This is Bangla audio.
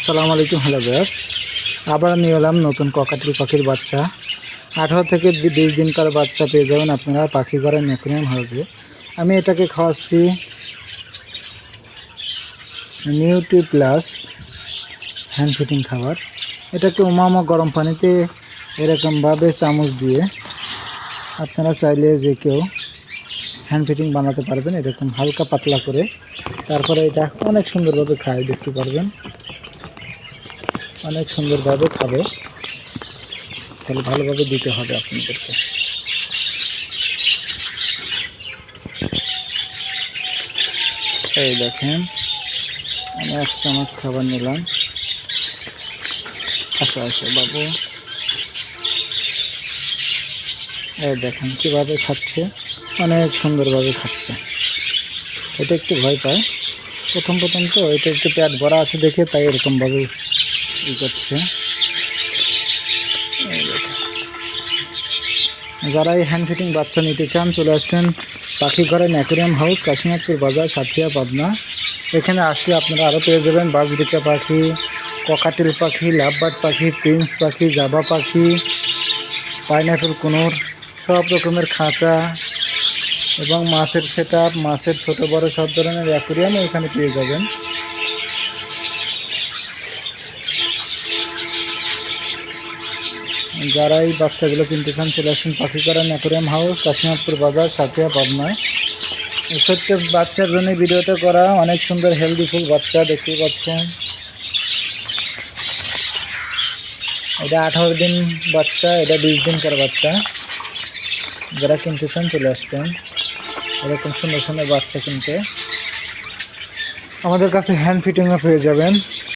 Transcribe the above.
আসসালামু আলাইকুম। হ্যালো ভিউয়ার্স, আবার নিয়ে এলাম নতুন ককাটেল পাখির বাচ্চা। 18 থেকে 20 দিনকার বাচ্চা পেয়ে যাবেন আপনারা পাখি ঘরের অ্যাকুয়ারিয়াম হাউসে। আমি এটাকে খাওয়াচ্ছি নিউট্রি প্লাস হ্যান্ড ফিটিং খাবার। এটাকে উমামা গরম পানিতে এরকমভাবে চামচ দিয়ে আপনারা চাইলে যে কেউ হ্যান্ড ফিটিং বানাতে পারবেন, এরকম হালকা পাতলা করে। তারপরে এটা অনেক সুন্দরভাবে খায়, দেখতে পারবেন অনেক সুন্দরভাবে খাবে। তাহলে ভালোভাবে দিতে হবে আপনাদেরকে। এই দেখেন, আমি 1 চামচ খাবার নিলাম। আসো আসো বাবু, এই দেখেন কীভাবে খাচ্ছে, অনেক সুন্দরভাবে খাচ্ছে। এটা একটু ভয় পায় প্রথম তো, এটা একটু পেট ভরা আছে দেখে তাই এরকমভাবে করছে। যারা এই হ্যান্ড ফিটিং বাচ্চা নিতে চান চলে আসবেন পাখি ঘরের অ্যাকুয়ারিয়াম হাউস, কাশীনাথপুর বাজার, সাথিয়া, পাবনা। এখানে আসলে আপনারা আরও পেয়ে যাবেন বাজরিকা পাখি, ককাটেল পাখি, লাভবার্ড পাখি, প্রিন্স পাখি, জাভা পাখি, পাইনঅ্যাপেল কুনুর, সব রকমের খাঁচা এবং মাছের সেটআপ, মাছের ছোট বড় সব ধরনের অ্যাকুয়ারিয়ামও এখানে পেয়ে যাবেন। যারা এই বাচ্চাগুলো কিনতে চান চলে আসুন পাখি ঘরের অ্যাকুয়ারিয়াম হাউস, কাশীনাথপুর বাজার, সাথিয়া, পাবনায়। ছোট্ট বাচ্চার জন্য ভিডিওতে করা, অনেক সুন্দর হেলদিফুল বাচ্চা দেখতে পাচ্ছেন। এটা 18 দিন বাচ্চা, এটা 20 দিনকার বাচ্চা। যারা কিনতে চান চলে আসবেন এরকম সুন্দর সুন্দর বাচ্চা কিনতে। আমাদের কাছে হ্যান্ড ফিটিংও পেয়ে যাবেন।